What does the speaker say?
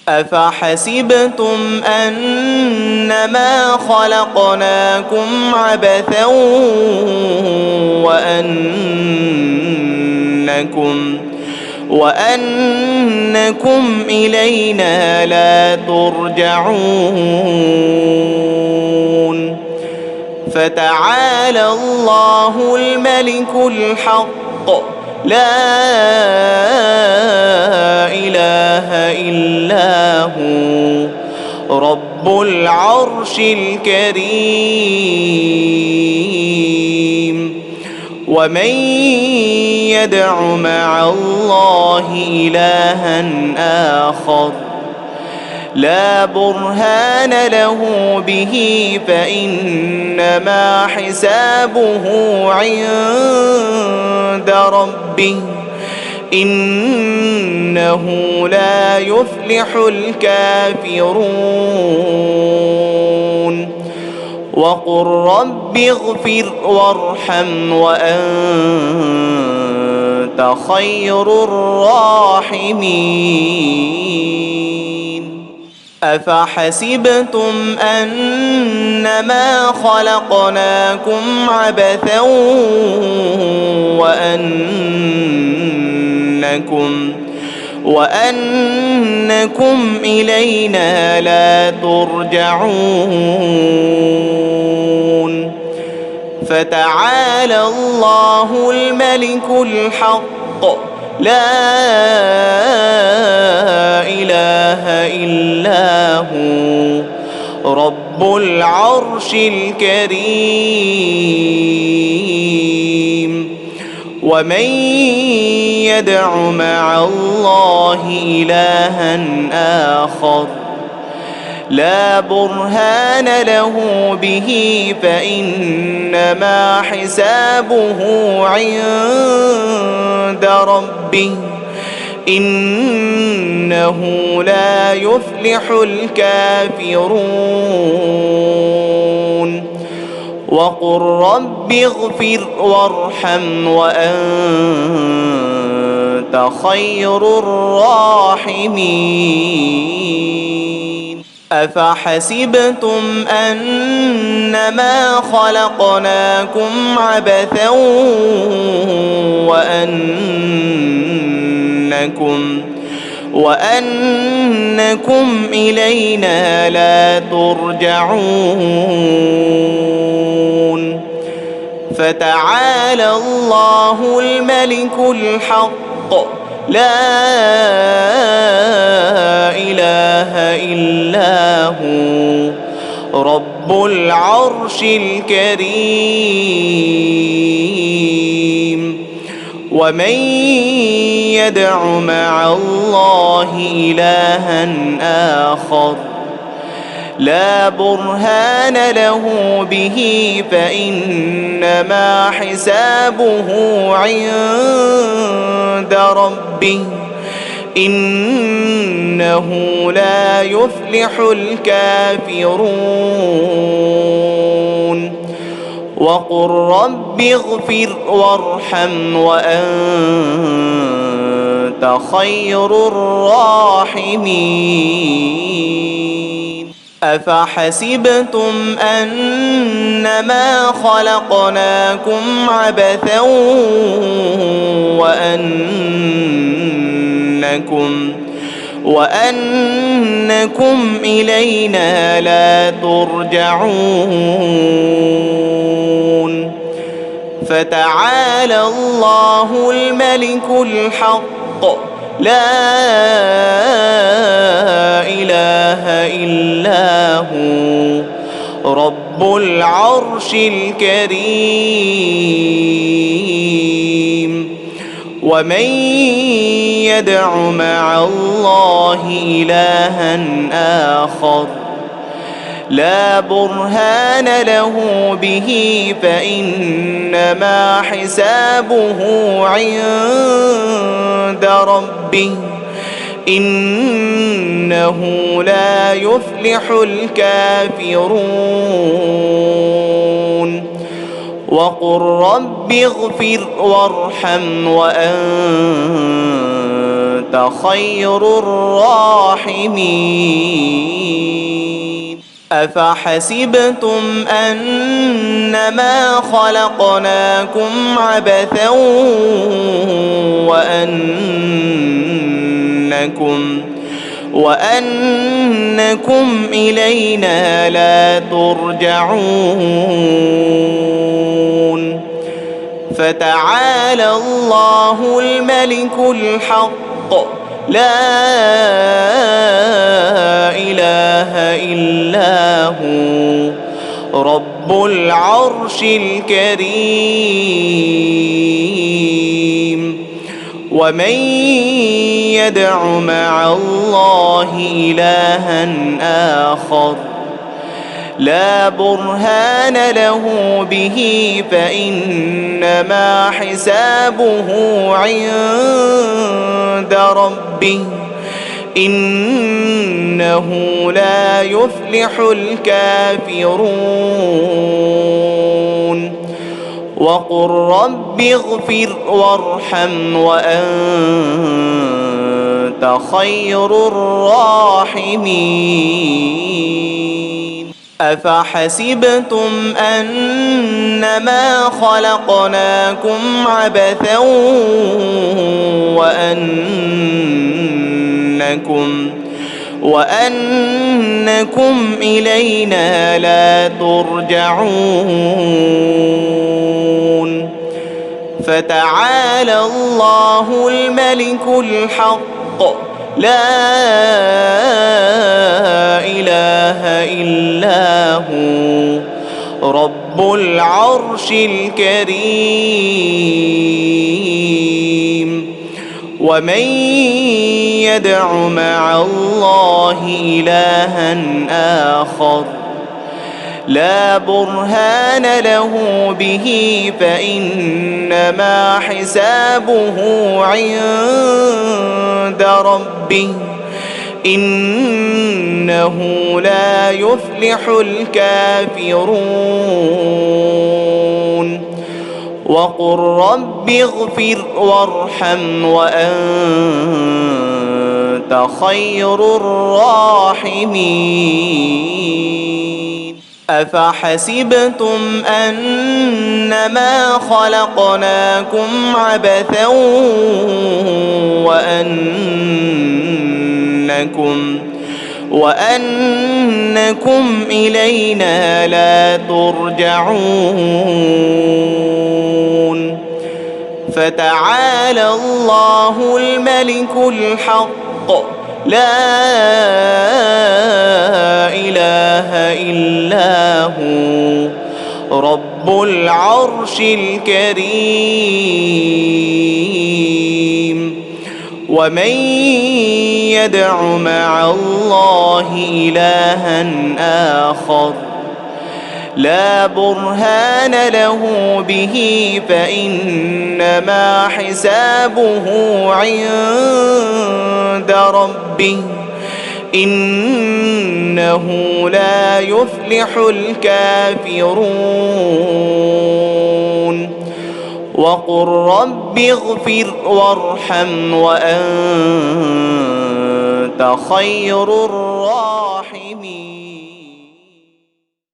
أفحسبتم أنما خلقناكم عبثا وأنكم إلينا لا ترجعون فتعالى الله الملك الحق لا إله إلا هو رب العرش الكريم ومن يدع مع الله إلها آخر لا برهان له به فإنما حسابه عند ربه إنه لا يفلح الكافرون وقل رب اغفر وارحم وأنت خير الراحمين أفحسبتم أنما خلقناكم عبثا وأنكم إلينا لا ترجعون فتعالى الله الملك الحق لا إله إلا هو رب العرش الكريم ومن يدع مع الله إلها آخر لا برهان له به فإنما حسابه عند ربه إنه لا يفلح الكافرون وقل رب اغفر وارحم وأنت خير الراحمين أفحسبتم أنما خلقناكم عبثا وأنكم إلينا لا ترجعون فتعالى الله الملك الحق لا إله إلا هو رب العرش الكريم ومن يدع مع الله إلها آخر لا برهان له به فإنما حسابه عند ربه إنه لا يفلح الكافرون وقل رب اغفر وارحم وأنت خير الراحمين أفحسبتم أنما خلقناكم عبثا وأنكم إلينا لا ترجعون فتعالى الله الملك الحق لا إله إلا هو رب العرش الكريم ومن يدع مع الله إلها آخر لا برهان له به فإنما حسابه عند ربه إنه لا يفلح الكافرون وقل رب اغفر وارحم وأنت خير الراحمين الراحمين أفحسبتم أنما خلقناكم عبثا وأنكم إلينا لا ترجعون فتعالى الله الملك الحق لا إله إلا هو رب العرش الكريم ومن يدع مع الله إلها آخر لا برهان له به فإنما حسابه عند ربه إنه لا يفلح الكافرون وقل رب اغفر وارحم وأنت خير الراحمين أفحسبتم أنما خلقناكم عبثا وأنكم إلينا لا ترجعون فتعالى الله الملك الحق لا إله إلا هو رب العرش الكريم ومن يدع مع الله إلها آخر لا برهان له به فإنما حسابه عند ربه إنه لا يفلح الكافرون وقل رب اغفر وارحم وأنت خير الراحمين أفحسبتم أنما خلقناكم عبثا وأنكم إلينا لا ترجعون فتعالى الله الملك الحق لا إله إلا هو رب العرش الكريم ومن يدع مع الله إلها آخر لا برهان له به فإنما حسابه عند ربه إنه لا يفلح الكافرون وقل رب اغفر وارحم وأنت خير الراحمين